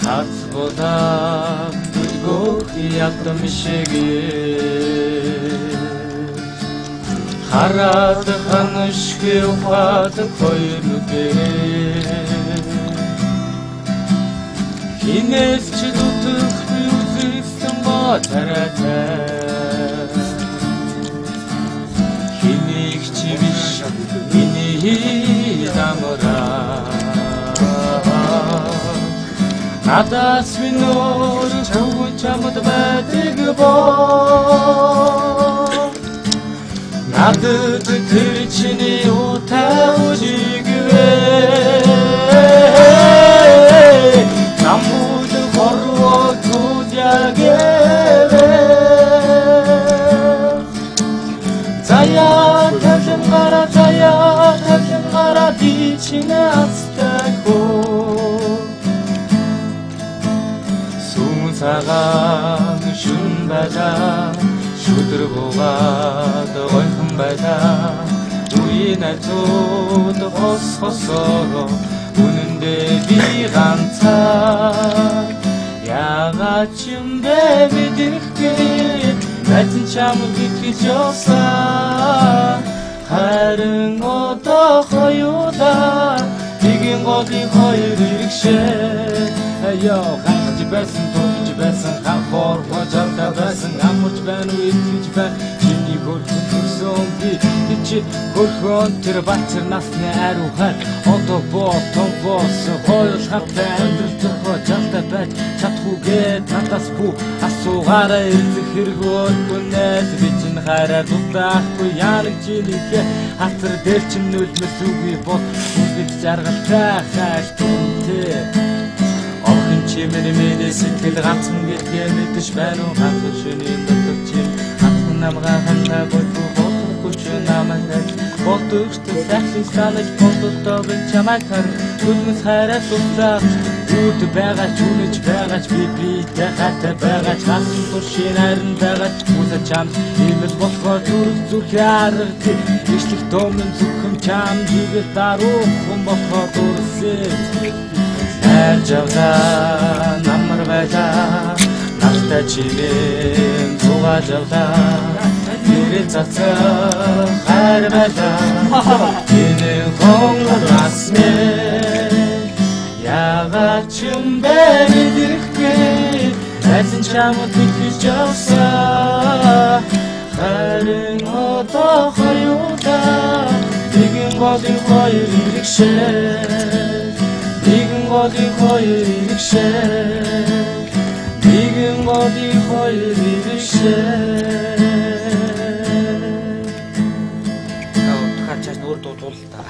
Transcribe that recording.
Hartsboda gülgök yaktım işegi Haradı hanışkı ufadı koyulge Kinesçi tutuk yüzüstüm batarate Kinikçi biş bini damıra Надаас минор чамд чамд байдаг боо Надад тэр чиний утай үжигвэ Намуд хорвоо түдягэвэ Заяа тавлин гара ди чинэ ацтагөө Цагаан шүн байда шүдэр буугаад ойхон байда үеийн найзууд хосхосоо үнэндээ би ганцаа яагаад ч юм бэ мэдрэхгүй найз чамд итгэж явсан харин одоо хоёулаа нэгэн голын хоёр иргшээ ёо байсан төгж байсан хахор хожалта байсан амарч байна уу итгэж байна чиний хөрхөн төрсөн би чи хөрхөн тэр бацар насны ариухай одоо том бос хоёр хавтаа амьдрал зохио жалта байж чадхгүйгээ надаас бүү асуугаараа ирэх хэрэггүй хүнээс би чинь хараа дутаахгүй яанаг чинийхээ хатар дээр чинь нүлмэс үгүй бол үгүй жаргалтай хайртай Чимэний сэтгэл ганцхан гэдгээ мэдэж байна уу ганц шөний дотор чим ганцхан намгаа хандаа болов хүч намайг болдогч сайхан санаж болдоо би чамайг харах түлмэс хайраа тусаа үүд байгаа ч үнэж байгаа ч би дахиад байгаа ч хасан туршийн харин байгаа ч үсэ чам имэл болохоор зүрх харагд ишлэх томн зүрхэм чам жигээ даруухан болохоор дурсээ Жавда намар байда нартай чимэн туга жавда нэрэ цаца хайр байда энэ хонгор асмэ яагаад ч юм бэ мэдрэхгүй хайсан чамд итгэж явсан харин одоо хоёулаа нэгэн голын хоёр иргшээ Нэгэн голын хоёр иргшээ. Хачаас нөр дуулаа.